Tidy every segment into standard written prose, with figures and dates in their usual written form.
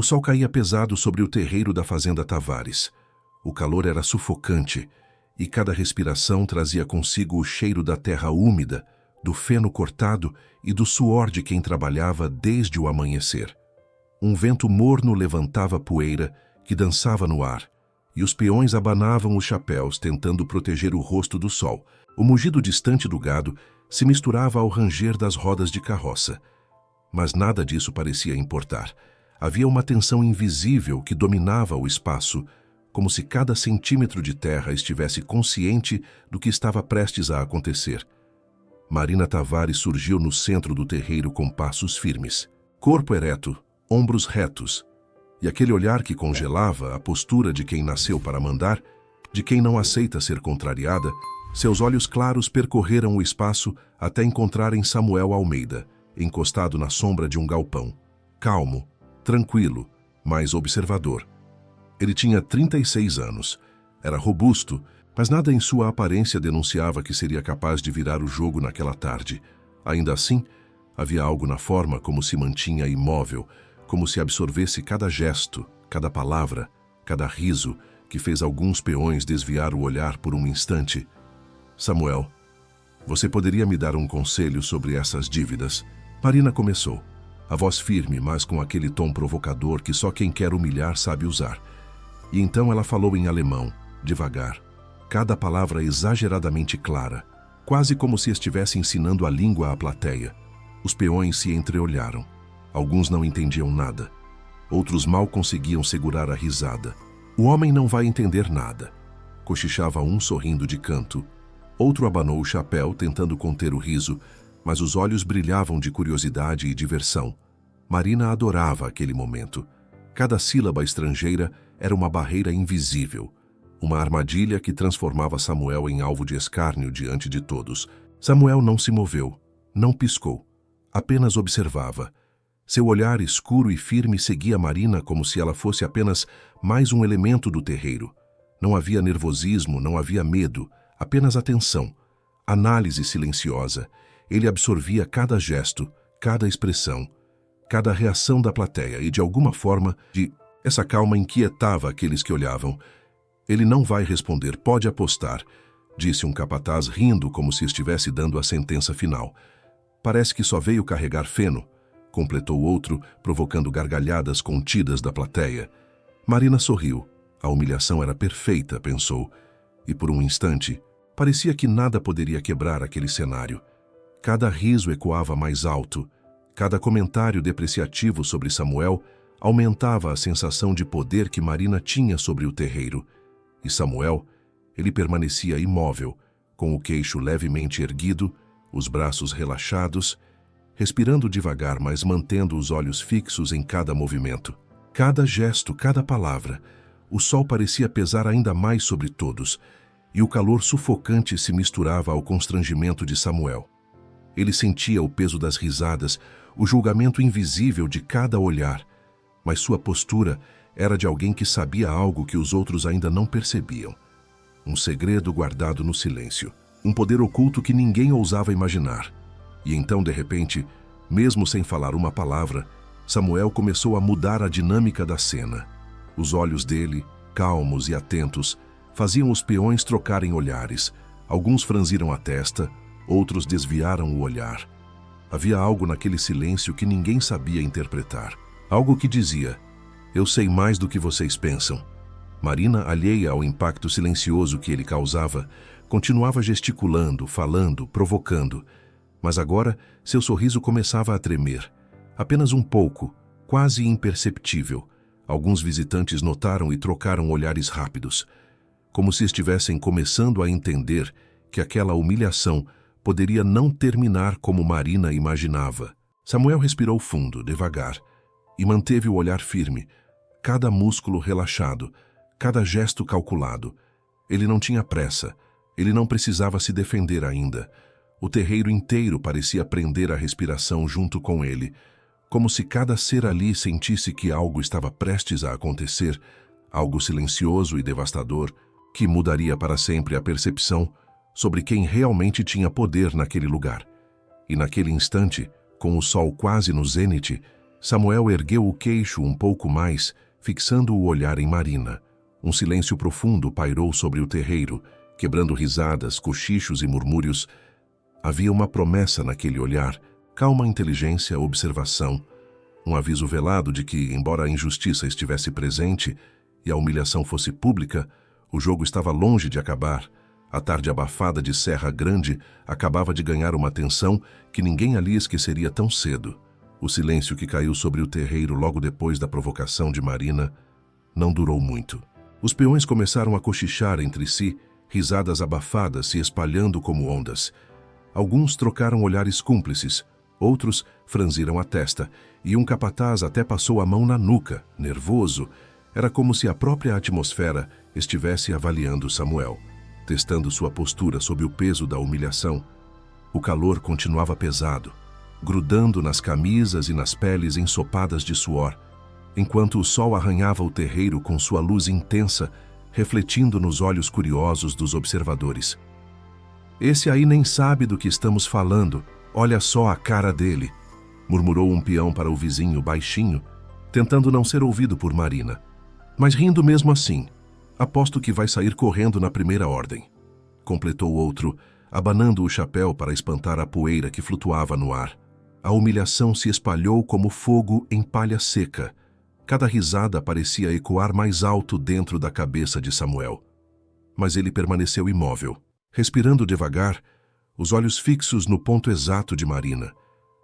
O sol caía pesado sobre o terreiro da fazenda Tavares. O calor era sufocante, e cada respiração trazia consigo o cheiro da terra úmida, do feno cortado e do suor de quem trabalhava desde o amanhecer. Um vento morno levantava poeira que dançava no ar, e os peões abanavam os chapéus tentando proteger o rosto do sol. O mugido distante do gado se misturava ao ranger das rodas de carroça. Mas nada disso parecia importar. Havia uma tensão invisível que dominava o espaço, como se cada centímetro de terra estivesse consciente do que estava prestes a acontecer. Marina Tavares surgiu no centro do terreiro com passos firmes, corpo ereto, ombros retos, e aquele olhar que congelava a postura de quem nasceu para mandar, de quem não aceita ser contrariada. Seus olhos claros percorreram o espaço até encontrarem Samuel Almeida, encostado na sombra de um galpão, calmo, tranquilo, mas observador. Ele tinha 36 anos, era robusto, mas nada em sua aparência denunciava que seria capaz de virar o jogo naquela tarde. Ainda assim, havia algo na forma como se mantinha imóvel, como se absorvesse cada gesto, cada palavra, cada riso, que fez alguns peões desviar o olhar por um instante. Samuel, você poderia me dar um conselho sobre essas dívidas? Marina começou, a voz firme, mas com aquele tom provocador que só quem quer humilhar sabe usar. E então ela falou em alemão, devagar, cada palavra exageradamente clara, quase como se estivesse ensinando a língua à plateia. Os peões se entreolharam. Alguns não entendiam nada. Outros mal conseguiam segurar a risada. O homem não vai entender nada. Cochichava um sorrindo de canto. Outro abanou o chapéu, tentando conter o riso, mas os olhos brilhavam de curiosidade e diversão. Marina adorava aquele momento. Cada sílaba estrangeira era uma barreira invisível, uma armadilha que transformava Samuel em alvo de escárnio diante de todos. Samuel não se moveu, não piscou, apenas observava. Seu olhar escuro e firme seguia Marina como se ela fosse apenas mais um elemento do terreiro. Não havia nervosismo, não havia medo, apenas atenção, análise silenciosa. Ele absorvia cada gesto, cada expressão, cada reação da plateia e, de alguma forma, essa calma inquietava aqueles que olhavam. Ele não vai responder, pode apostar, disse um capataz rindo como se estivesse dando a sentença final. Parece que só veio carregar feno, completou outro, provocando gargalhadas contidas da plateia. Marina sorriu. A humilhação era perfeita, pensou, e por um instante, parecia que nada poderia quebrar aquele cenário. Cada riso ecoava mais alto, cada comentário depreciativo sobre Samuel aumentava a sensação de poder que Marina tinha sobre o terreiro. E Samuel, ele permanecia imóvel, com o queixo levemente erguido, os braços relaxados, respirando devagar, mas mantendo os olhos fixos em cada movimento. Cada gesto, cada palavra. O sol parecia pesar ainda mais sobre todos, e o calor sufocante se misturava ao constrangimento de Samuel. Ele sentia o peso das risadas, o julgamento invisível de cada olhar, mas sua postura era de alguém que sabia algo que os outros ainda não percebiam. Um segredo guardado no silêncio, um poder oculto que ninguém ousava imaginar. E então, de repente, mesmo sem falar uma palavra, Samuel começou a mudar a dinâmica da cena. Os olhos dele, calmos e atentos, faziam os peões trocarem olhares. Alguns franziram a testa, outros desviaram o olhar. Havia algo naquele silêncio que ninguém sabia interpretar. Algo que dizia, eu sei mais do que vocês pensam. Marina, alheia ao impacto silencioso que ele causava, continuava gesticulando, falando, provocando. Mas agora, seu sorriso começava a tremer. Apenas um pouco, quase imperceptível. Alguns visitantes notaram e trocaram olhares rápidos, como se estivessem começando a entender que aquela humilhação poderia não terminar como Marina imaginava. Samuel respirou fundo, devagar, e manteve o olhar firme, cada músculo relaxado, cada gesto calculado. Ele não tinha pressa, ele não precisava se defender ainda. O terreiro inteiro parecia prender a respiração junto com ele, como se cada ser ali sentisse que algo estava prestes a acontecer, algo silencioso e devastador, que mudaria para sempre a percepção sobre quem realmente tinha poder naquele lugar. E naquele instante, com o sol quase no zênite, Samuel ergueu o queixo um pouco mais, fixando o olhar em Marina. Um silêncio profundo pairou sobre o terreiro, quebrando risadas, cochichos e murmúrios. Havia uma promessa naquele olhar, calma inteligência, observação. Um aviso velado de que, embora a injustiça estivesse presente e a humilhação fosse pública, o jogo estava longe de acabar. A tarde abafada de Serra Grande acabava de ganhar uma tensão que ninguém ali esqueceria tão cedo. O silêncio que caiu sobre o terreiro logo depois da provocação de Marina não durou muito. Os peões começaram a cochichar entre si, risadas abafadas se espalhando como ondas. Alguns trocaram olhares cúmplices, outros franziram a testa, e um capataz até passou a mão na nuca, nervoso. Era como se a própria atmosfera estivesse avaliando Samuel, testando sua postura sob o peso da humilhação. O calor continuava pesado, grudando nas camisas e nas peles ensopadas de suor, enquanto o sol arranhava o terreiro com sua luz intensa, refletindo nos olhos curiosos dos observadores. "Esse aí nem sabe do que estamos falando, olha só a cara dele", murmurou um peão para o vizinho baixinho, tentando não ser ouvido por Marina. "Mas rindo mesmo assim. Aposto que vai sair correndo na primeira ordem", completou outro, abanando o chapéu para espantar a poeira que flutuava no ar. A humilhação se espalhou como fogo em palha seca. Cada risada parecia ecoar mais alto dentro da cabeça de Samuel. Mas ele permaneceu imóvel, respirando devagar, os olhos fixos no ponto exato de Marina,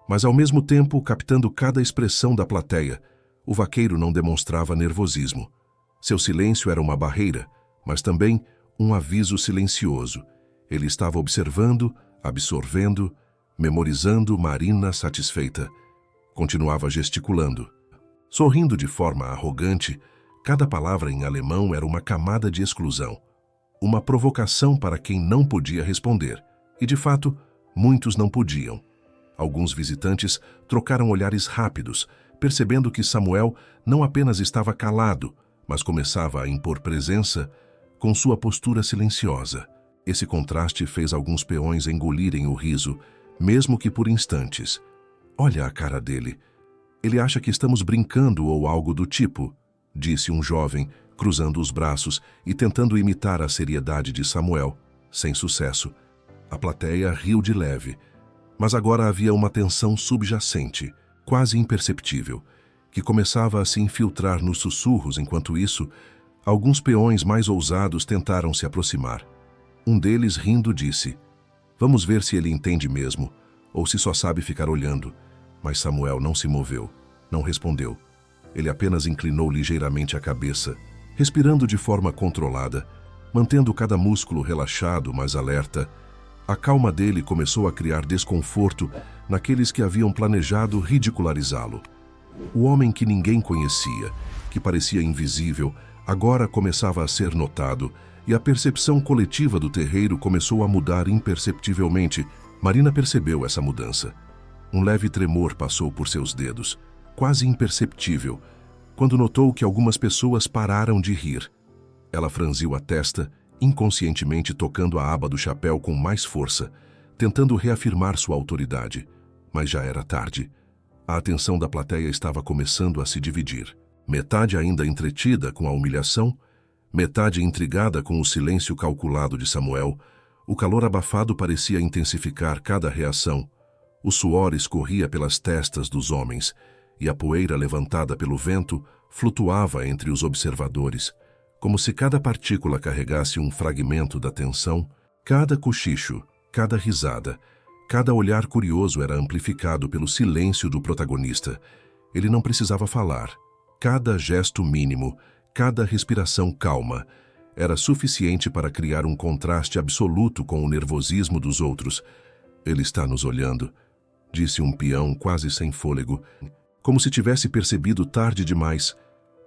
mas ao mesmo tempo captando cada expressão da plateia. O vaqueiro não demonstrava nervosismo. Seu silêncio era uma barreira, mas também um aviso silencioso. Ele estava observando, absorvendo, memorizando Marina satisfeita. Continuava gesticulando, sorrindo de forma arrogante. Cada palavra em alemão era uma camada de exclusão, uma provocação para quem não podia responder. E, de fato, muitos não podiam. Alguns visitantes trocaram olhares rápidos, percebendo que Samuel não apenas estava calado, mas começava a impor presença com sua postura silenciosa. Esse contraste fez alguns peões engolirem o riso, mesmo que por instantes. "Olha a cara dele. Ele acha que estamos brincando ou algo do tipo", disse um jovem, cruzando os braços e tentando imitar a seriedade de Samuel, sem sucesso. A plateia riu de leve, mas agora havia uma tensão subjacente, quase imperceptível, que começava a se infiltrar nos sussurros. Enquanto isso, alguns peões mais ousados tentaram se aproximar. Um deles, rindo, disse: "Vamos ver se ele entende mesmo, ou se só sabe ficar olhando." Mas Samuel não se moveu, não respondeu. Ele apenas inclinou ligeiramente a cabeça, respirando de forma controlada, mantendo cada músculo relaxado, mas alerta. A calma dele começou a criar desconforto naqueles que haviam planejado ridicularizá-lo. O homem que ninguém conhecia, que parecia invisível, agora começava a ser notado, e a percepção coletiva do terreiro começou a mudar imperceptivelmente. Marina percebeu essa mudança. Um leve tremor passou por seus dedos, quase imperceptível, quando notou que algumas pessoas pararam de rir. Ela franziu a testa, inconscientemente tocando a aba do chapéu com mais força, tentando reafirmar sua autoridade. Mas já era tarde. A atenção da plateia estava começando a se dividir. Metade ainda entretida com a humilhação, metade intrigada com o silêncio calculado de Samuel. O calor abafado parecia intensificar cada reação. O suor escorria pelas testas dos homens, e a poeira levantada pelo vento flutuava entre os observadores, como se cada partícula carregasse um fragmento da tensão. Cada cochicho, cada risada, cada olhar curioso era amplificado pelo silêncio do protagonista. Ele não precisava falar. Cada gesto mínimo, cada respiração calma, era suficiente para criar um contraste absoluto com o nervosismo dos outros. "Ele está nos olhando", disse um peão quase sem fôlego, como se tivesse percebido tarde demais.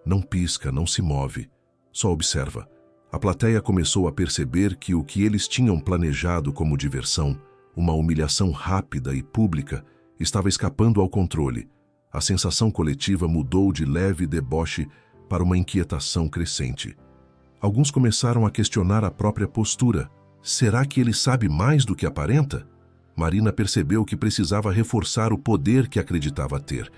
Não pisca, não se move, só observa. A plateia começou a perceber que o que eles tinham planejado como diversão, uma humilhação rápida e pública, estava escapando ao controle. A sensação coletiva mudou de leve deboche para uma inquietação crescente. Alguns começaram a questionar a própria postura. Será que ele sabe mais do que aparenta? Marina percebeu que precisava reforçar o poder que acreditava ter.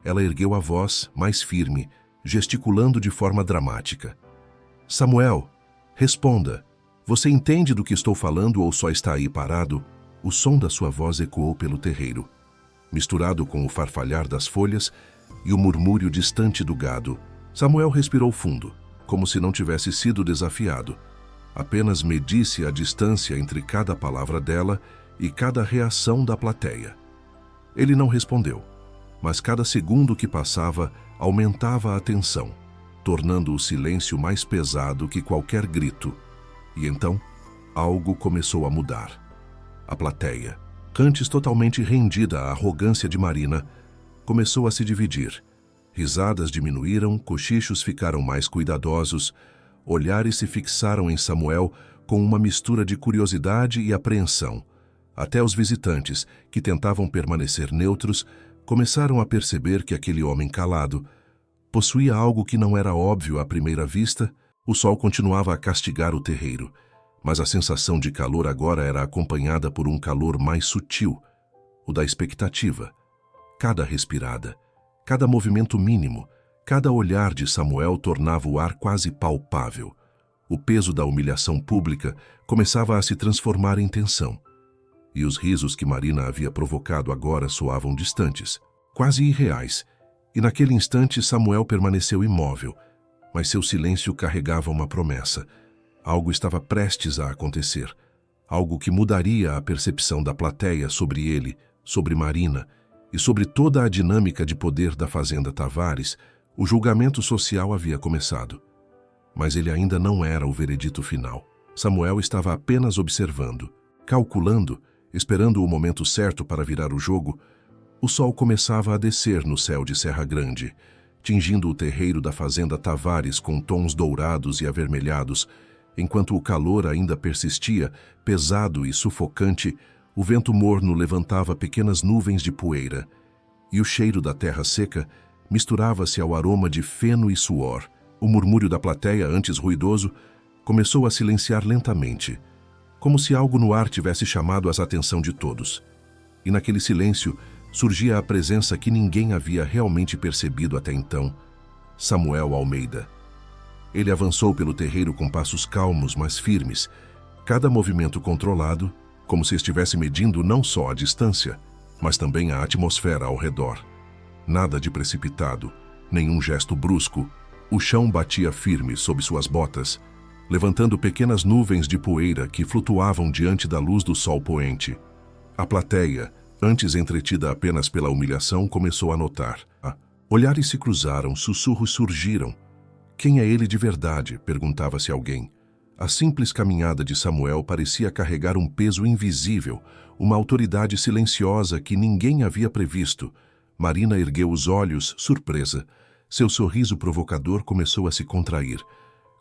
ela ergueu a voz, mais firme, gesticulando de forma dramática. Samuel, responda. Você entende do que estou falando ou só está aí parado? O som da sua voz ecoou pelo terreiro, misturado com o farfalhar das folhas e o murmúrio distante do gado. Samuel respirou fundo, como se não tivesse sido desafiado. Apenas medisse a distância entre cada palavra dela e cada reação da plateia. Ele não respondeu, mas cada segundo que passava aumentava a tensão, tornando o silêncio mais pesado que qualquer grito. E então, algo começou a mudar. A plateia, antes totalmente rendida à arrogância de Marina, começou a se dividir. Risadas diminuíram, cochichos ficaram mais cuidadosos, olhares se fixaram em Samuel com uma mistura de curiosidade e apreensão. Até os visitantes, que tentavam permanecer neutros, começaram a perceber que aquele homem calado possuía algo que não era óbvio à primeira vista. O sol continuava a castigar o terreiro, mas a sensação de calor agora era acompanhada por um calor mais sutil, o da expectativa. Cada respirada, cada movimento mínimo, cada olhar de Samuel tornava o ar quase palpável. O peso da humilhação pública começava a se transformar em tensão. E os risos que Marina havia provocado agora soavam distantes, quase irreais. E naquele instante Samuel permaneceu imóvel, mas seu silêncio carregava uma promessa. Algo estava prestes a acontecer, algo que mudaria a percepção da plateia sobre ele, sobre Marina e sobre toda a dinâmica de poder da Fazenda Tavares. O julgamento social havia começado, mas ele ainda não era o veredito final. Samuel estava apenas observando, calculando, esperando o momento certo para virar o jogo. O sol começava a descer no céu de Serra Grande, tingindo o terreiro da Fazenda Tavares com tons dourados e avermelhados. Enquanto o calor ainda persistia, pesado e sufocante, o vento morno levantava pequenas nuvens de poeira, e o cheiro da terra seca misturava-se ao aroma de feno e suor. O murmúrio da plateia, antes ruidoso, começou a silenciar lentamente, como se algo no ar tivesse chamado a atenção de todos. E naquele silêncio surgia a presença que ninguém havia realmente percebido até então: Samuel Almeida. Ele avançou pelo terreiro com passos calmos, mas firmes, cada movimento controlado, como se estivesse medindo não só a distância, mas também a atmosfera ao redor. Nada de precipitado, nenhum gesto brusco. O chão batia firme sob suas botas, levantando pequenas nuvens de poeira que flutuavam diante da luz do sol poente. A plateia, antes entretida apenas pela humilhação, começou a notar. Olhares se cruzaram, sussurros surgiram. Quem é ele de verdade? Perguntava-se alguém. A simples caminhada de Samuel parecia carregar um peso invisível, uma autoridade silenciosa que ninguém havia previsto. Marina ergueu os olhos, surpresa. Seu sorriso provocador começou a se contrair.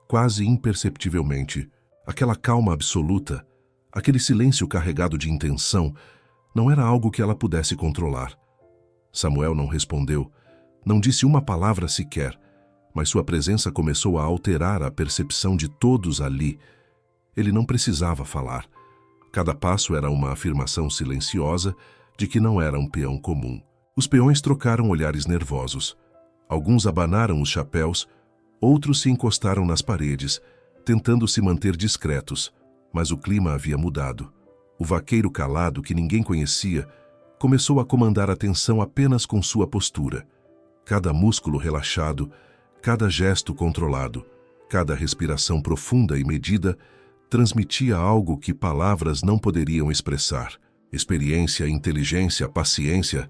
Quase imperceptivelmente, aquela calma absoluta, aquele silêncio carregado de intenção, não era algo que ela pudesse controlar. Samuel não respondeu, não disse uma palavra sequer, mas sua presença começou a alterar a percepção de todos ali. Ele não precisava falar. Cada passo era uma afirmação silenciosa de que não era um peão comum. Os peões trocaram olhares nervosos. Alguns abanaram os chapéus, outros se encostaram nas paredes, tentando se manter discretos, mas o clima havia mudado. O vaqueiro calado, que ninguém conhecia, começou a comandar a atenção apenas com sua postura. Cada músculo relaxado, cada gesto controlado, cada respiração profunda e medida transmitia algo que palavras não poderiam expressar. Experiência, inteligência, paciência.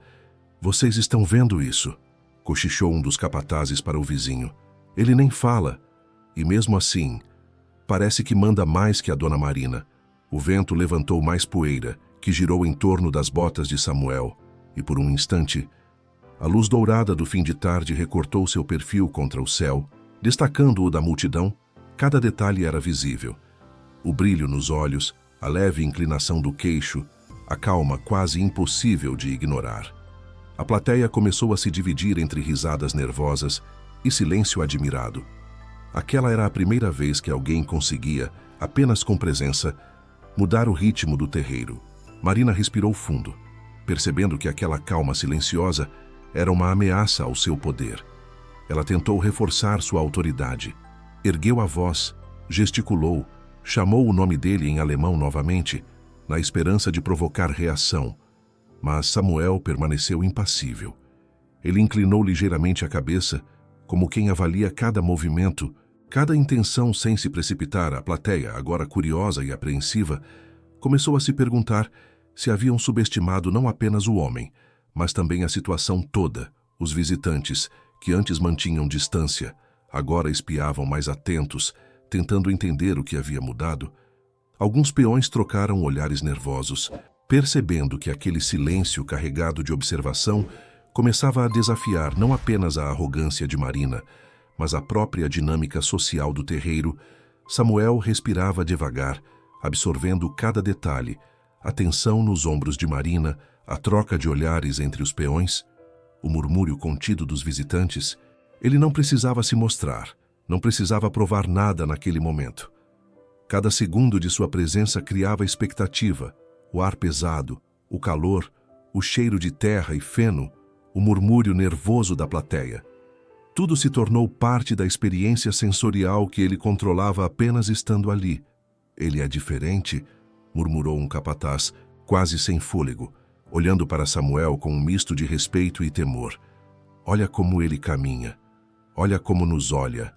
Vocês estão vendo isso? Cochichou um dos capatazes para o vizinho. Ele nem fala, e mesmo assim, parece que manda mais que a dona Marina. O vento levantou mais poeira, que girou em torno das botas de Samuel, e por um instante, a luz dourada do fim de tarde recortou seu perfil contra o céu, destacando-o da multidão. Cada detalhe era visível. O brilho nos olhos, a leve inclinação do queixo, a calma quase impossível de ignorar. A plateia começou a se dividir entre risadas nervosas e silêncio admirado. Aquela era a primeira vez que alguém conseguia, apenas com presença, mudar o ritmo do terreiro. Marina respirou fundo, percebendo que aquela calma silenciosa era uma ameaça ao seu poder. Ela tentou reforçar sua autoridade. Ergueu a voz, gesticulou, chamou o nome dele em alemão novamente, na esperança de provocar reação. Mas Samuel permaneceu impassível. Ele inclinou ligeiramente a cabeça, como quem avalia cada movimento, cada intenção sem se precipitar. A plateia, agora curiosa e apreensiva, começou a se perguntar se haviam subestimado não apenas o homem, mas também a situação toda. Os visitantes, que antes mantinham distância, agora espiavam mais atentos, tentando entender o que havia mudado. Alguns peões trocaram olhares nervosos, percebendo que aquele silêncio carregado de observação começava a desafiar não apenas a arrogância de Marina, mas a própria dinâmica social do terreiro. Samuel respirava devagar, absorvendo cada detalhe, a tensão nos ombros de Marina, a troca de olhares entre os peões, o murmúrio contido dos visitantes. Ele não precisava se mostrar, não precisava provar nada naquele momento. Cada segundo de sua presença criava expectativa, o ar pesado, o calor, o cheiro de terra e feno, o murmúrio nervoso da plateia. Tudo se tornou parte da experiência sensorial que ele controlava apenas estando ali. Ele é diferente, murmurou um capataz, quase sem fôlego, olhando para Samuel com um misto de respeito e temor. Olha como ele caminha, olha como nos olha,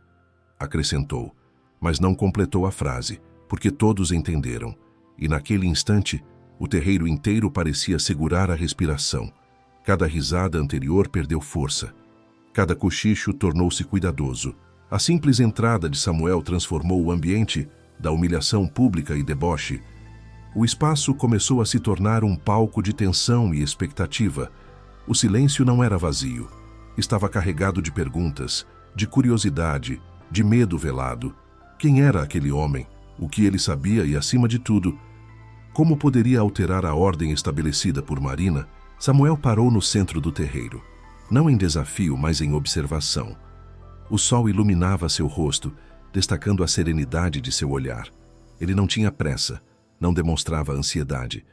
acrescentou, mas não completou a frase, porque todos entenderam, e naquele instante, o terreiro inteiro parecia segurar a respiração. Cada risada anterior perdeu força. Cada cochicho tornou-se cuidadoso. A simples entrada de Samuel transformou o ambiente da humilhação pública e deboche. O espaço começou a se tornar um palco de tensão e expectativa. O silêncio não era vazio. Estava carregado de perguntas, de curiosidade, de medo velado. Quem era aquele homem? O que ele sabia e, acima de tudo, como poderia alterar a ordem estabelecida por Marina? Samuel parou no centro do terreiro, não em desafio, mas em observação. O sol iluminava seu rosto, destacando a serenidade de seu olhar. Ele não tinha pressa, não demonstrava ansiedade,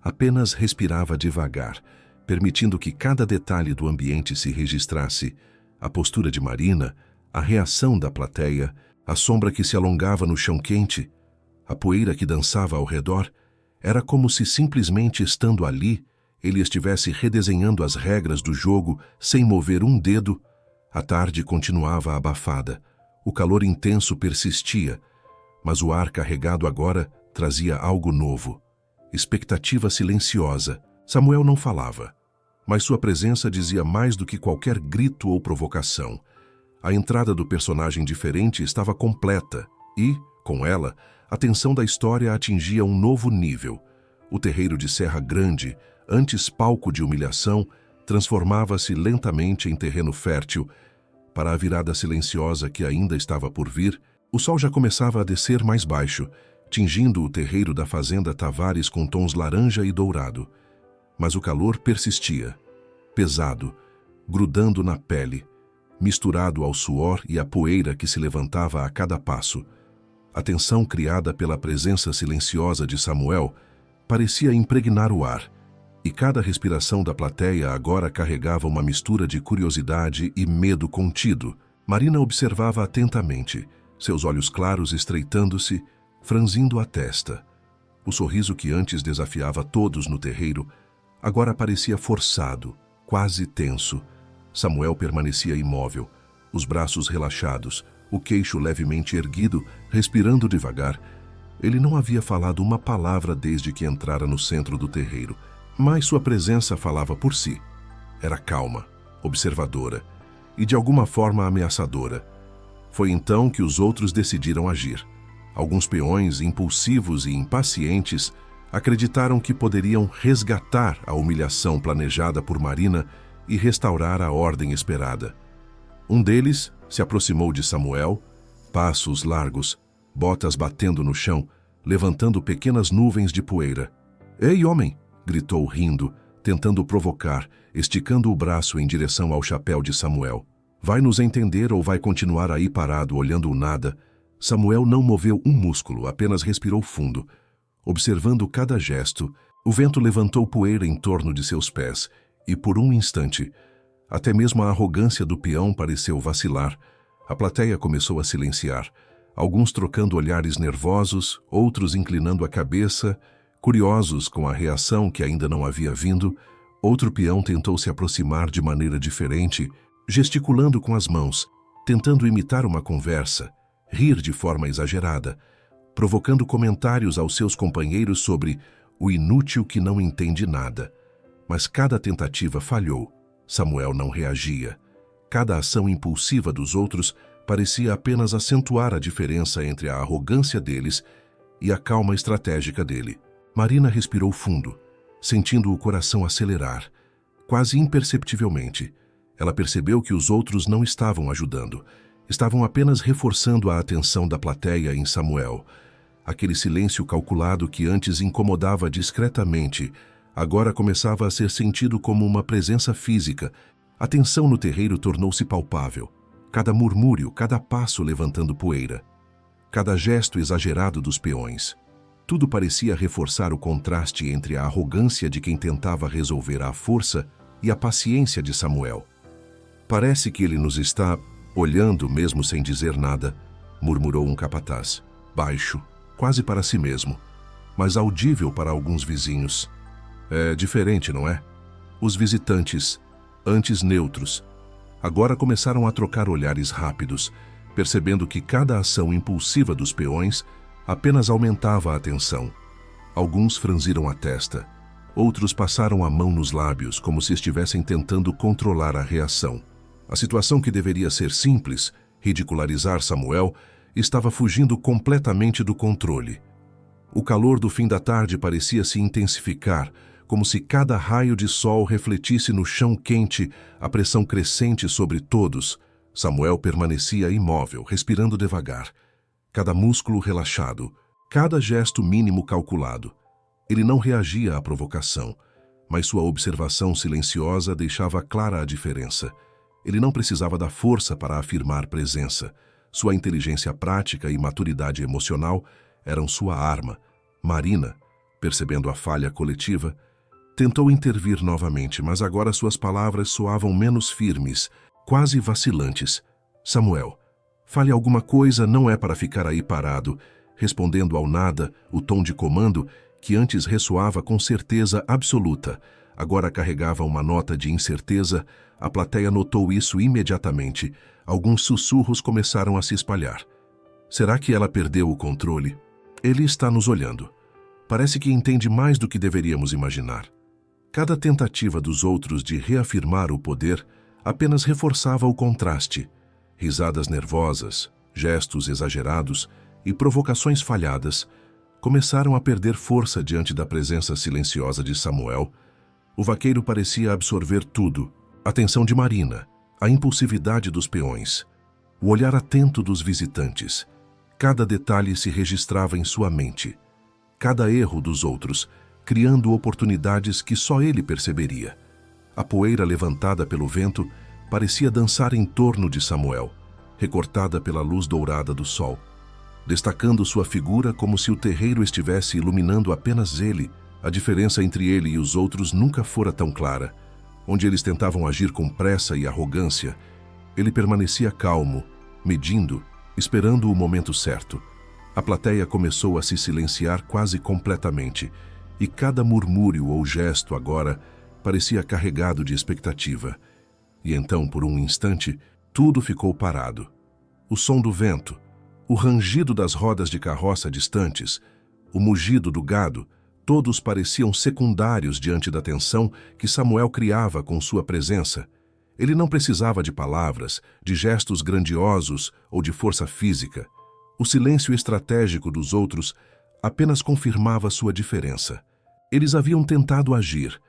apenas respirava devagar, permitindo que cada detalhe do ambiente se registrasse. A postura de Marina, a reação da plateia, a sombra que se alongava no chão quente, a poeira que dançava ao redor. Era como se simplesmente estando ali, ele estivesse redesenhando as regras do jogo sem mover um dedo. A tarde continuava abafada. O calor intenso persistia, mas o ar carregado agora trazia algo novo. Expectativa silenciosa. Samuel não falava, mas sua presença dizia mais do que qualquer grito ou provocação. A entrada do personagem diferente estava completa e, com ela, a tensão da história atingia um novo nível. O terreiro de Serra Grande, antes palco de humilhação, transformava-se lentamente em terreno fértil. Para a virada silenciosa que ainda estava por vir, o sol já começava a descer mais baixo, tingindo o terreiro da fazenda Tavares com tons laranja e dourado. Mas o calor persistia, pesado, grudando na pele, misturado ao suor e à poeira que se levantava a cada passo. A tensão criada pela presença silenciosa de Samuel parecia impregnar o ar, e cada respiração da plateia agora carregava uma mistura de curiosidade e medo contido. Marina observava atentamente, seus olhos claros estreitando-se, franzindo a testa. O sorriso que antes desafiava todos no terreiro, agora parecia forçado, quase tenso. Samuel permanecia imóvel, os braços relaxados, o queixo levemente erguido, respirando devagar. Ele não havia falado uma palavra desde que entrara no centro do terreiro, mas sua presença falava por si. Era calma, observadora e de alguma forma ameaçadora. Foi então que os outros decidiram agir. Alguns peões, impulsivos e impacientes, acreditaram que poderiam resgatar a humilhação planejada por Marina e restaurar a ordem esperada. Um deles se aproximou de Samuel, passos largos, botas batendo no chão, levantando pequenas nuvens de poeira. "Ei, homem!" gritou rindo, tentando provocar, esticando o braço em direção ao chapéu de Samuel. "Vai nos entender ou vai continuar aí parado, olhando o nada?" Samuel não moveu um músculo, apenas respirou fundo. Observando cada gesto, o vento levantou poeira em torno de seus pés, e por um instante, Até mesmo a arrogância do peão pareceu vacilar. A plateia começou a silenciar, alguns trocando olhares nervosos, outros inclinando a cabeça, curiosos com a reação que ainda não havia vindo. Outro peão tentou se aproximar de maneira diferente, gesticulando com as mãos, tentando imitar uma conversa, rir de forma exagerada, provocando comentários aos seus companheiros sobre o inútil que não entende nada. Mas cada tentativa falhou. Samuel não reagia. Cada ação impulsiva dos outros parecia apenas acentuar a diferença entre a arrogância deles e a calma estratégica dele. Marina respirou fundo, sentindo o coração acelerar. Quase imperceptivelmente, ela percebeu que os outros não estavam ajudando. Estavam apenas reforçando a atenção da plateia em Samuel. Aquele silêncio calculado que antes incomodava discretamente, agora começava a ser sentido como uma presença física. A tensão no terreiro tornou-se palpável. Cada murmúrio, cada passo levantando poeira, cada gesto exagerado dos peões. Tudo parecia reforçar o contraste entre a arrogância de quem tentava resolver à força e a paciência de Samuel. "Parece que ele nos está olhando mesmo sem dizer nada", murmurou um capataz, baixo, quase para si mesmo, mas audível para alguns vizinhos. "É diferente, não é?" Os visitantes, antes neutros, agora começaram a trocar olhares rápidos, percebendo que cada ação impulsiva dos peões apenas aumentava a tensão. Alguns franziram a testa, outros passaram a mão nos lábios como se estivessem tentando controlar a reação. A situação que deveria ser simples, ridicularizar Samuel, estava fugindo completamente do controle. O calor do fim da tarde parecia se intensificar, como se cada raio de sol refletisse no chão quente a pressão crescente sobre todos. Samuel permanecia imóvel, respirando devagar, cada músculo relaxado, cada gesto mínimo calculado. Ele não reagia à provocação, mas sua observação silenciosa deixava clara a diferença. Ele não precisava da força para afirmar presença. Sua inteligência prática e maturidade emocional eram sua arma. Marina, percebendo a falha coletiva, tentou intervir novamente, mas agora suas palavras soavam menos firmes, quase vacilantes. "Samuel, fale alguma coisa, não é para ficar aí parado", respondendo ao nada, o tom de comando, que antes ressoava com certeza absoluta, agora carregava uma nota de incerteza. A plateia notou isso imediatamente. Alguns sussurros começaram a se espalhar. "Será que ela perdeu o controle? Ele está nos olhando. Parece que entende mais do que deveríamos imaginar." Cada tentativa dos outros de reafirmar o poder apenas reforçava o contraste. Risadas nervosas, gestos exagerados e provocações falhadas começaram a perder força diante da presença silenciosa de Samuel. O vaqueiro parecia absorver tudo: a tensão de Marina, a impulsividade dos peões, o olhar atento dos visitantes. Cada detalhe se registrava em sua mente. Cada erro dos outros, criando oportunidades que só ele perceberia. A poeira levantada pelo vento parecia dançar em torno de Samuel, recortada pela luz dourada do sol, destacando sua figura como se o terreiro estivesse iluminando apenas ele. A diferença entre ele e os outros nunca fora tão clara. Onde eles tentavam agir com pressa e arrogância, ele permanecia calmo, medindo, esperando o momento certo. A plateia começou a se silenciar quase completamente, e cada murmúrio ou gesto agora parecia carregado de expectativa. E então, por um instante, tudo ficou parado. O som do vento, o rangido das rodas de carroça distantes, o mugido do gado, todos pareciam secundários diante da tensão que Samuel criava com sua presença. Ele não precisava de palavras, de gestos grandiosos ou de força física. O silêncio estratégico dos outros apenas confirmava sua diferença. Eles haviam tentado agir,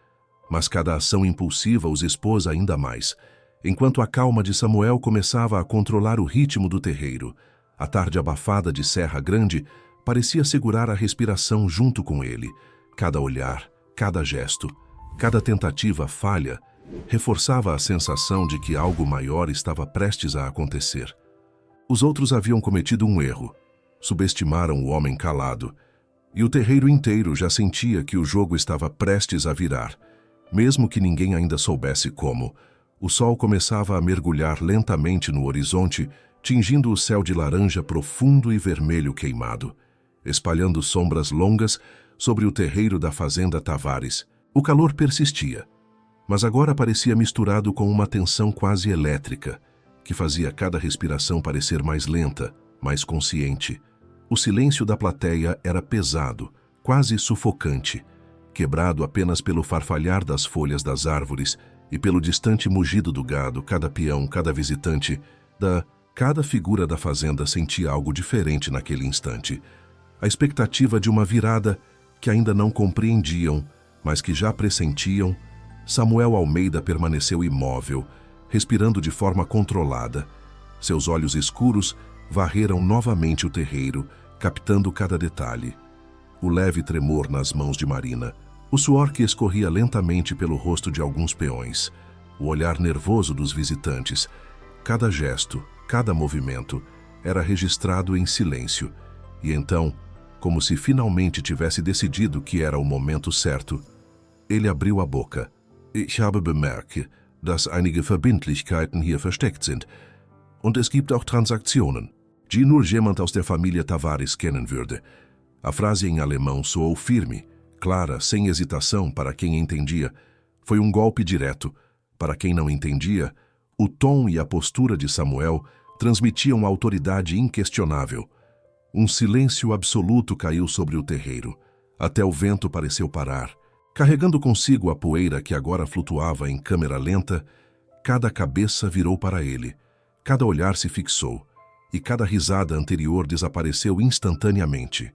mas cada ação impulsiva os expôs ainda mais, enquanto a calma de Samuel começava a controlar o ritmo do terreiro. A tarde abafada de Serra Grande parecia segurar a respiração junto com ele. Cada olhar, cada gesto, cada tentativa falha reforçava a sensação de que algo maior estava prestes a acontecer. Os outros haviam cometido um erro, subestimaram o homem calado, e o terreiro inteiro já sentia que o jogo estava prestes a virar. Mesmo que ninguém ainda soubesse como, O sol começava a mergulhar lentamente no horizonte, tingindo o céu de laranja profundo e vermelho queimado, espalhando sombras longas sobre o terreiro da fazenda Tavares. O calor persistia, mas agora parecia misturado com uma tensão quase elétrica, que fazia cada respiração parecer mais lenta, mais consciente. O silêncio da plateia era pesado, quase sufocante, quebrado apenas pelo farfalhar das folhas das árvores e pelo distante mugido do gado. Cada peão, cada visitante, cada figura da fazenda sentia algo diferente naquele instante. A expectativa de uma virada que ainda não compreendiam, mas que já pressentiam. Samuel Almeida permaneceu imóvel, respirando de forma controlada. Seus olhos escuros varreram novamente o terreiro, captando cada detalhe. O leve tremor nas mãos de Marina, o suor que escorria lentamente pelo rosto de alguns peões, o olhar nervoso dos visitantes. Cada gesto, cada movimento era registrado em silêncio. E então, como se finalmente tivesse decidido que era o momento certo, ele abriu a boca. Ich habe bemerkt, dass einige Verbindlichkeiten hier versteckt sind. Und es gibt auch Transaktionen, die nur jemand aus der Familie Tavares kennen würde. A frase em alemão soou firme, clara, sem hesitação para quem entendia. Foi um golpe direto. Para quem não entendia, o tom e a postura de Samuel transmitiam autoridade inquestionável. Um silêncio absoluto caiu sobre o terreiro. Até o vento pareceu parar. Carregando consigo a poeira que agora flutuava em câmera lenta, cada cabeça virou para ele, cada olhar se fixou, e cada risada anterior desapareceu instantaneamente.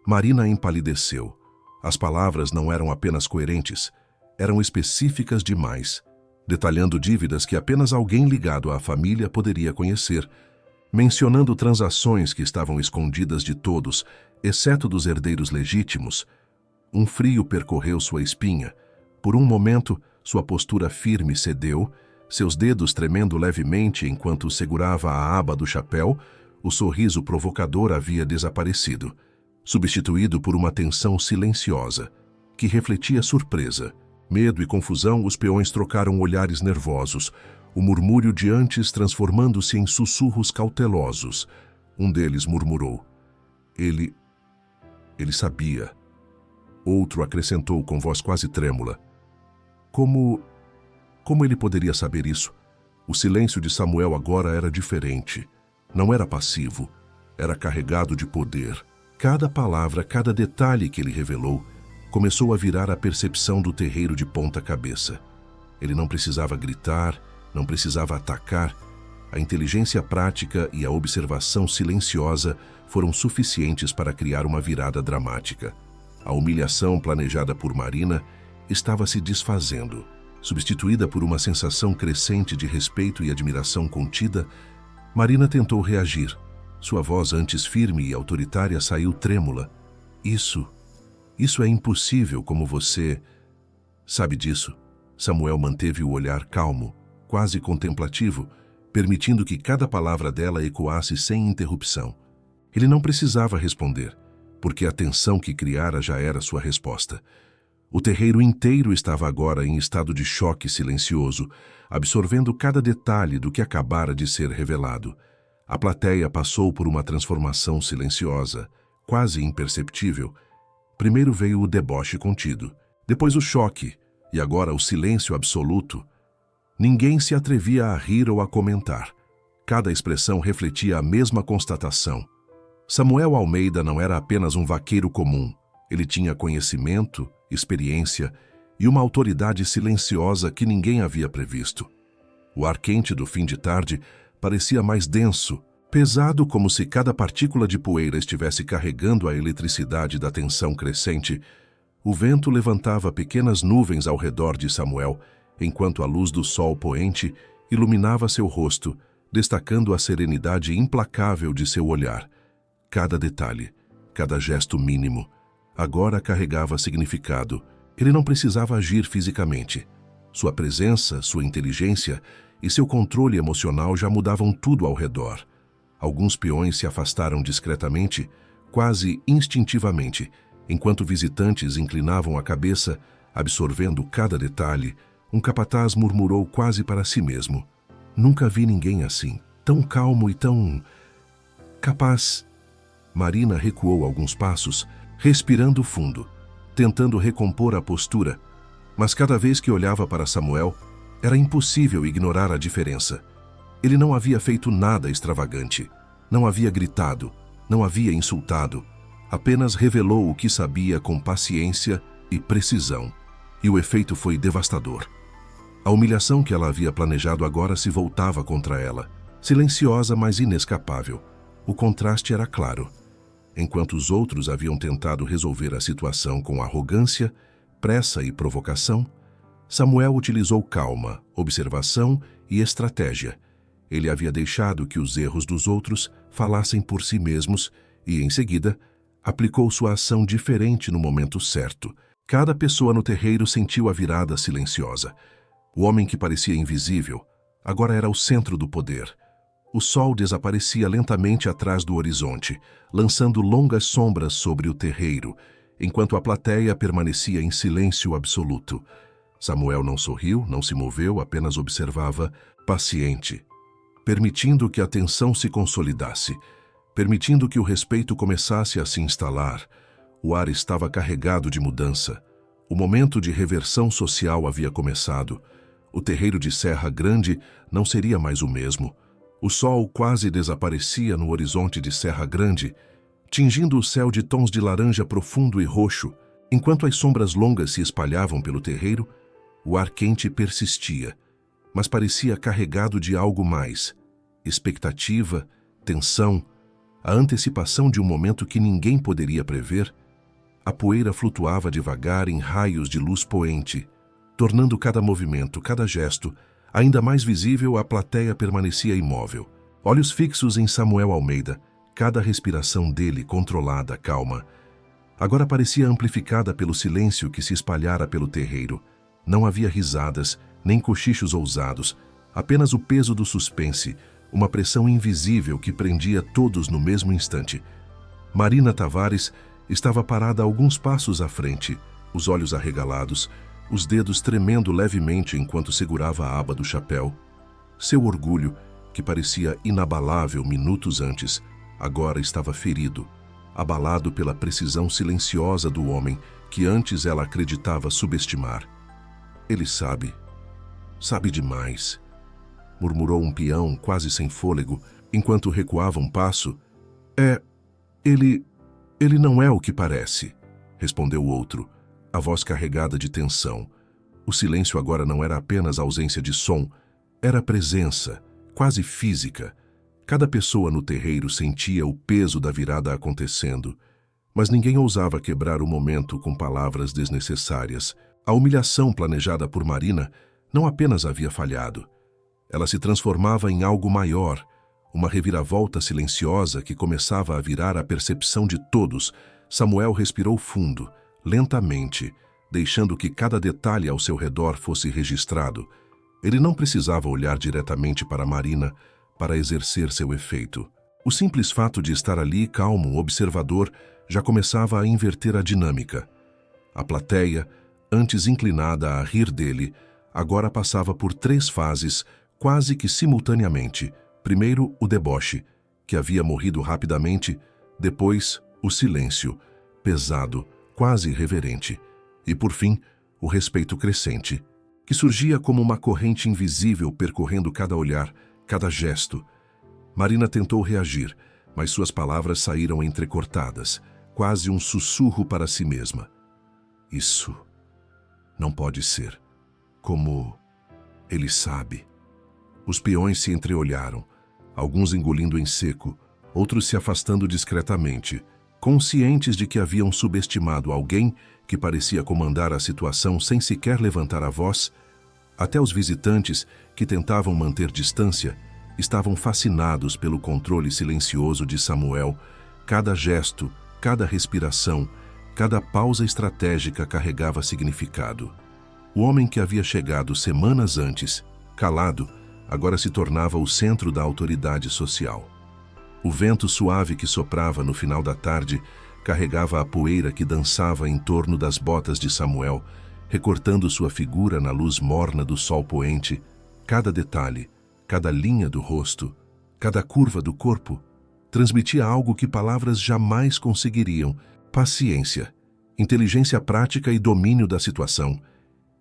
Marina empalideceu. As palavras não eram apenas coerentes, eram específicas demais, detalhando dívidas que apenas alguém ligado à família poderia conhecer, mencionando transações que estavam escondidas de todos, exceto dos herdeiros legítimos. Um frio percorreu sua espinha. Por um momento, sua postura firme cedeu, seus dedos tremendo levemente enquanto segurava a aba do chapéu. O sorriso provocador havia desaparecido, substituído por uma tensão silenciosa, que refletia surpresa. Medo e confusão, os peões trocaram olhares nervosos, o murmúrio de antes transformando-se em sussurros cautelosos. Um deles murmurou. Ele sabia. Outro acrescentou com voz quase trêmula. Como ele poderia saber isso? O silêncio de Samuel agora era diferente. Não era passivo, era carregado de poder. Cada palavra, cada detalhe que ele revelou, começou a virar a percepção do terreiro de ponta cabeça. Ele não precisava gritar, não precisava atacar. A inteligência prática e a observação silenciosa foram suficientes para criar uma virada dramática. A humilhação planejada por Marina estava se desfazendo, substituída por uma sensação crescente de respeito e admiração contida. Marina tentou reagir. Sua voz, antes firme e autoritária, saiu trêmula. Isso é impossível, como você sabe disso. Samuel manteve o olhar calmo, quase contemplativo, permitindo que cada palavra dela ecoasse sem interrupção. Ele não precisava responder, porque a tensão que criara já era sua resposta. O terreiro inteiro estava agora em estado de choque silencioso, absorvendo cada detalhe do que acabara de ser revelado. A plateia passou por uma transformação silenciosa, quase imperceptível. Primeiro veio o deboche contido, depois o choque, e agora o silêncio absoluto. Ninguém se atrevia a rir ou a comentar. Cada expressão refletia a mesma constatação. Samuel Almeida não era apenas um vaqueiro comum. Ele tinha conhecimento, experiência e uma autoridade silenciosa que ninguém havia previsto. O ar quente do fim de tarde parecia mais denso, pesado, como se cada partícula de poeira estivesse carregando a eletricidade da tensão crescente. O vento levantava pequenas nuvens ao redor de Samuel, enquanto a luz do sol poente iluminava seu rosto, destacando a serenidade implacável de seu olhar. Cada detalhe, cada gesto mínimo, agora carregava significado. Ele não precisava agir fisicamente. Sua presença, sua inteligência e seu controle emocional já mudavam tudo ao redor. Alguns peões se afastaram discretamente, quase instintivamente, enquanto visitantes inclinavam a cabeça, absorvendo cada detalhe, Um capataz murmurou quase para si mesmo. Nunca vi ninguém assim, tão calmo e tão... capaz. Marina recuou alguns passos, respirando fundo, tentando recompor a postura, mas cada vez que olhava para Samuel, era impossível ignorar a diferença. Ele não havia feito nada extravagante, não havia gritado, não havia insultado, apenas revelou o que sabia com paciência e precisão, e o efeito foi devastador. A humilhação que ela havia planejado agora se voltava contra ela, silenciosa, mas inescapável. O contraste era claro. Enquanto os outros haviam tentado resolver a situação com arrogância, pressa e provocação, Samuel utilizou calma, observação e estratégia. Ele havia deixado que os erros dos outros falassem por si mesmos e, em seguida, aplicou sua ação diferente no momento certo. Cada pessoa no terreiro sentiu a virada silenciosa. O homem que parecia invisível agora era o centro do poder. O sol desaparecia lentamente atrás do horizonte, lançando longas sombras sobre o terreiro, enquanto a plateia permanecia em silêncio absoluto. Samuel não sorriu, não se moveu, apenas observava, paciente, permitindo que a tensão se consolidasse, permitindo que o respeito começasse a se instalar. O ar estava carregado de mudança. O momento de reversão social havia começado. O terreiro de Serra Grande não seria mais o mesmo. O sol quase desaparecia no horizonte de Serra Grande, tingindo o céu de tons de laranja profundo e roxo. Enquanto as sombras longas se espalhavam pelo terreiro, o ar quente persistia, mas parecia carregado de algo mais. Expectativa, tensão, a antecipação de um momento que ninguém poderia prever. A poeira flutuava devagar em raios de luz poente, tornando cada movimento, cada gesto, ainda mais visível. A plateia permanecia imóvel, olhos fixos em Samuel Almeida, cada respiração dele controlada, calma. Agora parecia amplificada pelo silêncio que se espalhara pelo terreiro. Não havia risadas, nem cochichos ousados, apenas o peso do suspense, uma pressão invisível que prendia todos no mesmo instante. Marina Tavares estava parada a alguns passos à frente, os olhos arregalados, os dedos tremendo levemente enquanto segurava a aba do chapéu. Seu orgulho, que parecia inabalável minutos antes, agora estava ferido, abalado pela precisão silenciosa do homem que antes ela acreditava subestimar. Ele sabe demais, murmurou um peão quase sem fôlego, enquanto recuava um passo. Ele não é o que parece, respondeu o outro, a voz carregada de tensão. O silêncio agora não era apenas ausência de som, era presença, quase física. Cada pessoa no terreiro sentia o peso da virada acontecendo, mas ninguém ousava quebrar o momento com palavras desnecessárias. A humilhação planejada por Marina não apenas havia falhado. Ela se transformava em algo maior, uma reviravolta silenciosa que começava a virar a percepção de todos. Samuel respirou fundo, lentamente, deixando que cada detalhe ao seu redor fosse registrado. Ele não precisava olhar diretamente para Marina para exercer seu efeito. O simples fato de estar ali, calmo, observador, já começava a inverter a dinâmica. A plateia, antes inclinada a rir dele, agora passava por 3 fases, quase que simultaneamente. Primeiro, o deboche, que havia morrido rapidamente, depois, o silêncio, pesado, quase irreverente, e, por fim, o respeito crescente, que surgia como uma corrente invisível percorrendo cada olhar, cada gesto. Marina tentou reagir, mas suas palavras saíram entrecortadas, quase um sussurro para si mesma. Isso não pode ser. Como ele sabe. Os peões se entreolharam, alguns engolindo em seco, outros se afastando discretamente, conscientes de que haviam subestimado alguém que parecia comandar a situação sem sequer levantar a voz. Até os visitantes, que tentavam manter distância, estavam fascinados pelo controle silencioso de Samuel. Cada gesto, cada respiração, cada pausa estratégica carregava significado. O homem que havia chegado semanas antes, calado, agora se tornava o centro da autoridade social. O vento suave que soprava no final da tarde carregava a poeira que dançava em torno das botas de Samuel, recortando sua figura na luz morna do sol poente. Cada detalhe, cada linha do rosto, cada curva do corpo, transmitia algo que palavras jamais conseguiriam: paciência, inteligência prática e domínio da situação.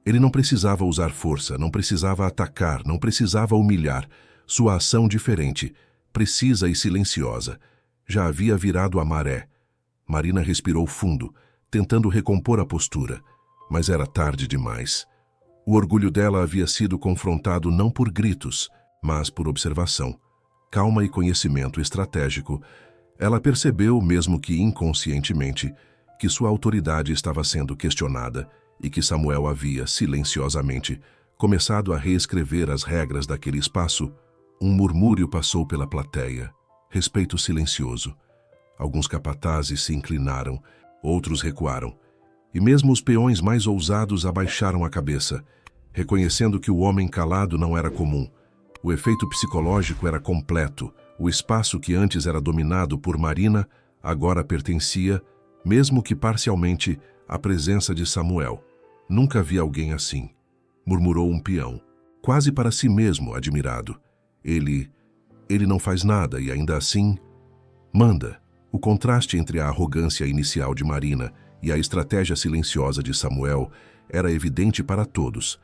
Ele não precisava usar força, não precisava atacar, não precisava humilhar. Sua ação diferente, precisa e silenciosa, já havia virado a maré. Marina respirou fundo, tentando recompor a postura, mas era tarde demais. O orgulho dela havia sido confrontado não por gritos, mas por observação, calma e conhecimento estratégico. Ela percebeu, mesmo que inconscientemente, que sua autoridade estava sendo questionada e que Samuel havia, silenciosamente, começado a reescrever as regras daquele espaço. Um murmúrio passou pela plateia, respeito silencioso. Alguns capatazes se inclinaram, outros recuaram, e mesmo os peões mais ousados abaixaram a cabeça, reconhecendo que o homem calado não era comum. O efeito psicológico era completo. O espaço que antes era dominado por Marina agora pertencia, mesmo que parcialmente, à presença de Samuel. Nunca vi alguém assim, murmurou um peão, quase para si mesmo, admirado. Ele não faz nada e ainda assim manda. O contraste entre a arrogância inicial de Marina e a estratégia silenciosa de Samuel era evidente para todos.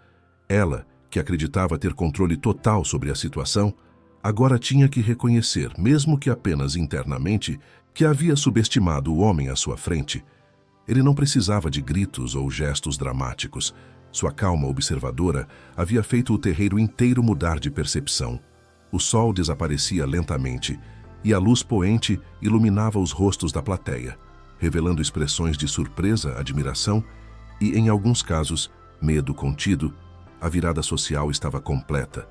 Ela, que acreditava ter controle total sobre a situação, agora tinha que reconhecer, mesmo que apenas internamente, que havia subestimado o homem à sua frente. Ele não precisava de gritos ou gestos dramáticos. Sua calma observadora havia feito o terreiro inteiro mudar de percepção. O sol desaparecia lentamente e a luz poente iluminava os rostos da plateia, revelando expressões de surpresa, admiração e, em alguns casos, medo contido. A virada social estava completa.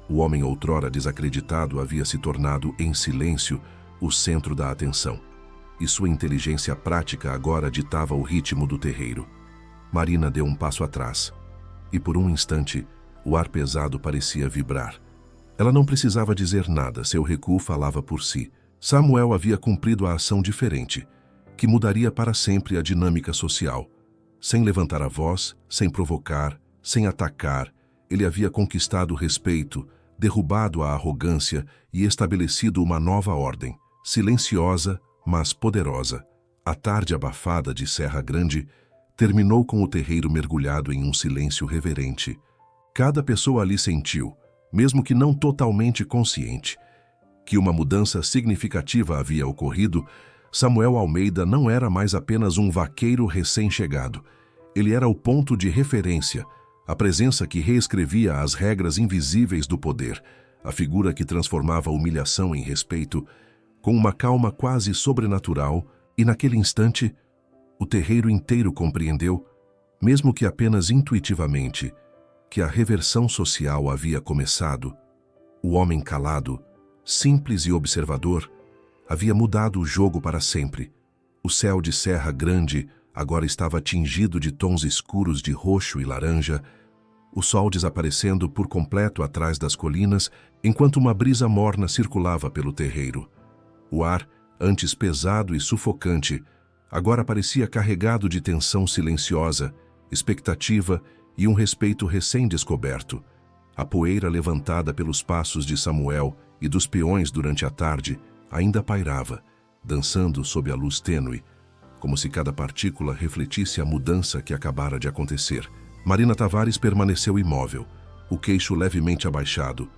O homem outrora desacreditado havia se tornado, em silêncio, o centro da atenção, e sua inteligência prática agora ditava o ritmo do terreiro. Marina deu um passo atrás, e por um instante, o ar pesado parecia vibrar. Ela não precisava dizer nada, seu recuo falava por si. Samuel havia cumprido a ação diferente, que mudaria para sempre a dinâmica social. Sem levantar a voz, sem provocar, sem atacar, ele havia conquistado o respeito, derrubado a arrogância e estabelecido uma nova ordem, silenciosa, mas poderosa. A tarde abafada de Serra Grande terminou com o terreiro mergulhado em um silêncio reverente. Cada pessoa ali sentiu, mesmo que não totalmente consciente, que uma mudança significativa havia ocorrido. Samuel Almeida não era mais apenas um vaqueiro recém-chegado. Ele era o ponto de referência, a presença que reescrevia as regras invisíveis do poder, a figura que transformava a humilhação em respeito, com uma calma quase sobrenatural, e naquele instante, o terreiro inteiro compreendeu, mesmo que apenas intuitivamente, que a reversão social havia começado. O homem calado, simples e observador, havia mudado o jogo para sempre. O céu de Serra Grande agora estava tingido de tons escuros de roxo e laranja, o sol desaparecendo por completo atrás das colinas, enquanto uma brisa morna circulava pelo terreiro. O ar, antes pesado e sufocante, agora parecia carregado de tensão silenciosa, expectativa e um respeito recém-descoberto. A poeira levantada pelos passos de Samuel e dos peões durante a tarde ainda pairava, dançando sob a luz tênue, como se cada partícula refletisse a mudança que acabara de acontecer. Marina Tavares permaneceu imóvel, o queixo levemente abaixado,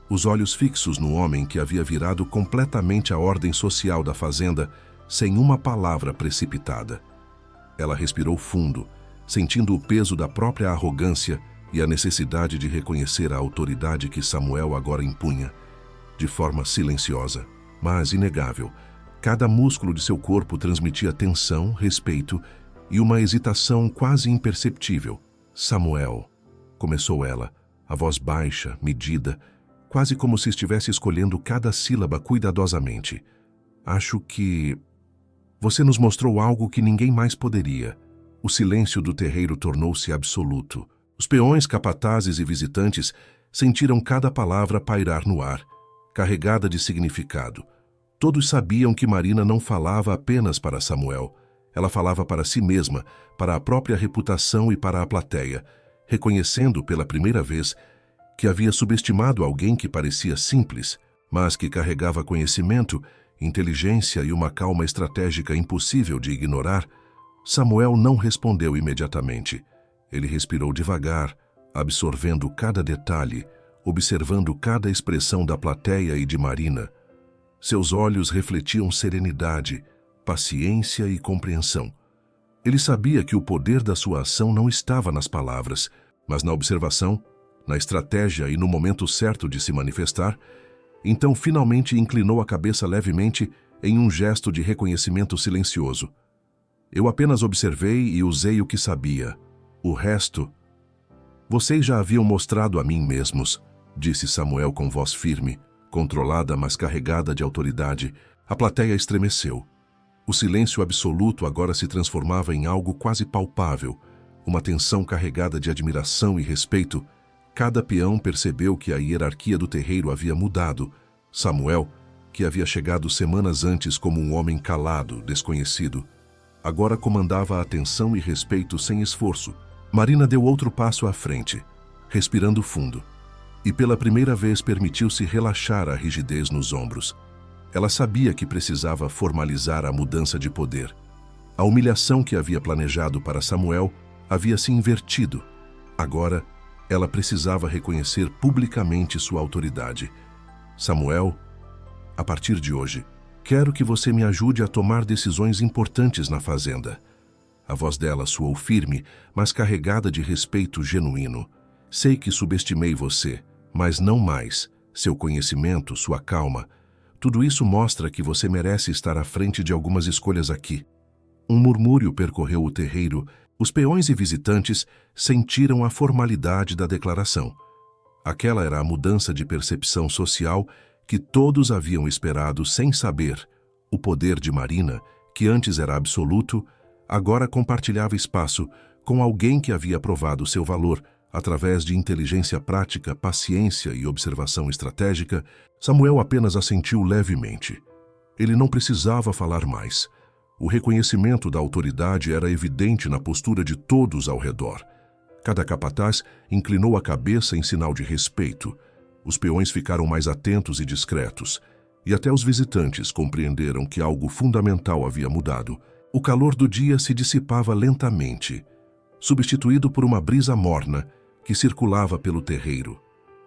os olhos fixos no homem que havia virado completamente a ordem social da fazenda, sem uma palavra precipitada. Ela respirou fundo, sentindo o peso da própria arrogância e a necessidade de reconhecer a autoridade que Samuel agora impunha, de forma silenciosa, mas inegável. Cada músculo de seu corpo transmitia tensão, respeito e uma hesitação quase imperceptível. Samuel, começou ela, a voz baixa, medida, quase como se estivesse escolhendo cada sílaba cuidadosamente. Acho que você nos mostrou algo que ninguém mais poderia. O silêncio do terreiro tornou-se absoluto. Os peões, capatazes e visitantes sentiram cada palavra pairar no ar, carregada de significado. Todos sabiam que Marina não falava apenas para Samuel. Ela falava para si mesma, para a própria reputação e para a plateia, reconhecendo pela primeira vez que havia subestimado alguém que parecia simples, mas que carregava conhecimento, inteligência e uma calma estratégica impossível de ignorar. Samuel não respondeu imediatamente. Ele respirou devagar, absorvendo cada detalhe, observando cada expressão da plateia e de Marina. Seus olhos refletiam serenidade, paciência e compreensão. Ele sabia que o poder da sua ação não estava nas palavras, mas na observação, na estratégia e no momento certo de se manifestar. Então finalmente inclinou a cabeça levemente em um gesto de reconhecimento silencioso. Eu apenas observei e usei o que sabia. O resto... Vocês já haviam mostrado a mim mesmos, disse Samuel com voz firme, controlada mas carregada de autoridade. A plateia estremeceu. O silêncio absoluto agora se transformava em algo quase palpável, uma tensão carregada de admiração e respeito. Cada peão percebeu que a hierarquia do terreiro havia mudado. Samuel, que havia chegado semanas antes como um homem calado, desconhecido, agora comandava a atenção e respeito sem esforço. Marina deu outro passo à frente, respirando fundo, e pela primeira vez permitiu-se relaxar a rigidez nos ombros. Ela sabia que precisava formalizar a mudança de poder. A humilhação que havia planejado para Samuel havia se invertido. Agora, ela precisava reconhecer publicamente sua autoridade. Samuel, a partir de hoje, quero que você me ajude a tomar decisões importantes na fazenda. A voz dela soou firme, mas carregada de respeito genuíno. Sei que subestimei você, mas não mais. Seu conhecimento, sua calma, tudo isso mostra que você merece estar à frente de algumas escolhas aqui. Um murmúrio percorreu o terreiro. Os peões e visitantes sentiram a formalidade da declaração. Aquela era a mudança de percepção social que todos haviam esperado sem saber. O poder de Marina, que antes era absoluto, agora compartilhava espaço com alguém que havia provado seu valor através de inteligência prática, paciência e observação estratégica. Samuel apenas assentiu levemente. Ele não precisava falar mais. O reconhecimento da autoridade era evidente na postura de todos ao redor. Cada capataz inclinou a cabeça em sinal de respeito. Os peões ficaram mais atentos e discretos, e até os visitantes compreenderam que algo fundamental havia mudado. O calor do dia se dissipava lentamente, substituído por uma brisa morna que circulava pelo terreiro.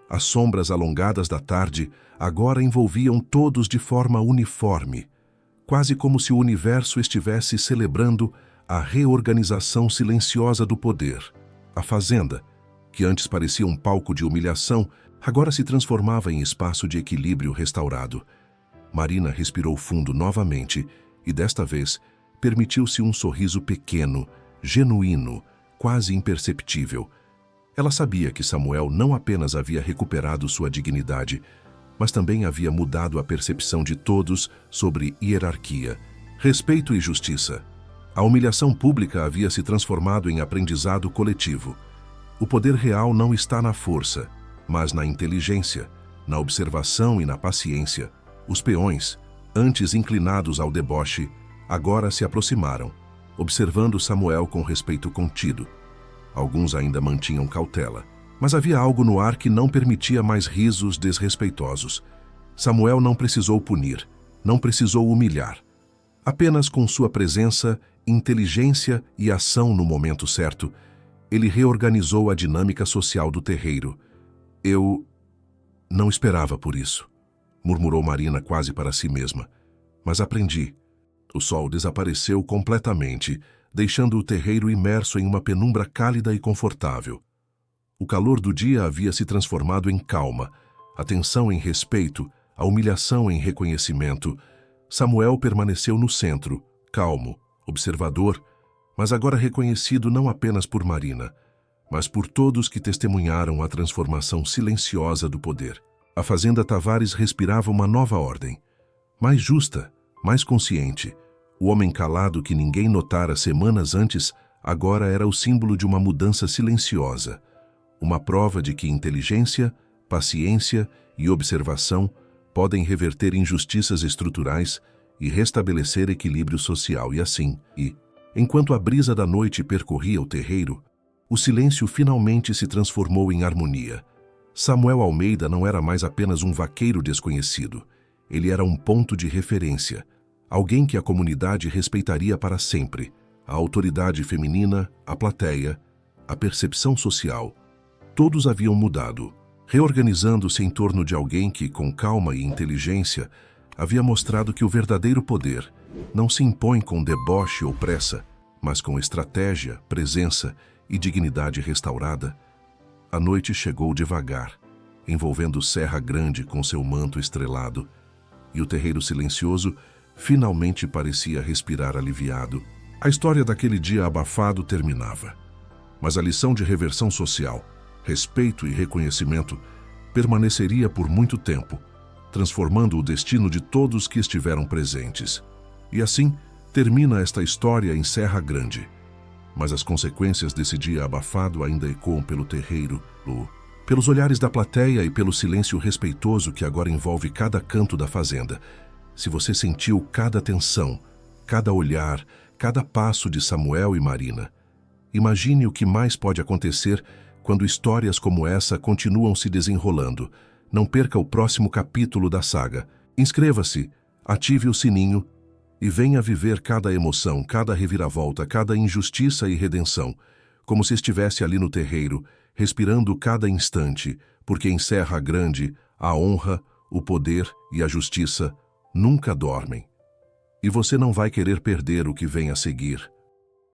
As sombras alongadas da tarde agora envolviam todos de forma uniforme, quase como se o universo estivesse celebrando a reorganização silenciosa do poder. A fazenda, que antes parecia um palco de humilhação, agora se transformava em espaço de equilíbrio restaurado. Marina respirou fundo novamente e, desta vez, permitiu-se um sorriso pequeno, genuíno, quase imperceptível. Ela sabia que Samuel não apenas havia recuperado sua dignidade, mas também havia mudado a percepção de todos sobre hierarquia, respeito e justiça. A humilhação pública havia se transformado em aprendizado coletivo. O poder real não está na força, mas na inteligência, na observação e na paciência. Os peões, antes inclinados ao deboche, agora se aproximaram, observando Samuel com respeito contido. Alguns ainda mantinham cautela, mas havia algo no ar que não permitia mais risos desrespeitosos. Samuel não precisou punir, não precisou humilhar. Apenas com sua presença, inteligência e ação no momento certo, ele reorganizou a dinâmica social do terreiro. Eu não esperava por isso, murmurou Marina quase para si mesma. Mas aprendi. O sol desapareceu completamente, deixando o terreiro imerso em uma penumbra cálida e confortável. O calor do dia havia se transformado em calma, a tensão em respeito, a humilhação em reconhecimento. Samuel permaneceu no centro, calmo, observador, mas agora reconhecido não apenas por Marina, mas por todos que testemunharam a transformação silenciosa do poder. A fazenda Tavares respirava uma nova ordem, mais justa, mais consciente. O homem calado que ninguém notara semanas antes agora era o símbolo de uma mudança silenciosa, uma prova de que inteligência, paciência e observação podem reverter injustiças estruturais e restabelecer equilíbrio social. E assim, Enquanto a brisa da noite percorria o terreiro, o silêncio finalmente se transformou em harmonia. Samuel Almeida não era mais apenas um vaqueiro desconhecido. Ele era um ponto de referência, alguém que a comunidade respeitaria para sempre. A autoridade feminina, a plateia, a percepção social, todos haviam mudado, reorganizando-se em torno de alguém que, com calma e inteligência, havia mostrado que o verdadeiro poder não se impõe com deboche ou pressa, mas com estratégia, presença e dignidade restaurada. A noite chegou devagar, envolvendo Serra Grande com seu manto estrelado, e o terreiro silencioso finalmente parecia respirar aliviado. A história daquele dia abafado terminava, mas a lição de reversão social, respeito e reconhecimento permaneceria por muito tempo, transformando o destino de todos que estiveram presentes. E assim termina esta história em Serra Grande. Mas as consequências desse dia abafado ainda ecoam pelo terreiro, pelos olhares da plateia e pelo silêncio respeitoso que agora envolve cada canto da fazenda. Se você sentiu cada tensão, cada olhar, cada passo de Samuel e Marina, imagine o que mais pode acontecer quando histórias como essa continuam se desenrolando. Não perca o próximo capítulo da saga. Inscreva-se, ative o sininho e venha viver cada emoção, cada reviravolta, cada injustiça e redenção, como se estivesse ali no terreiro, respirando cada instante, porque em Serra Grande a honra, o poder e a justiça nunca dormem. E você não vai querer perder o que vem a seguir.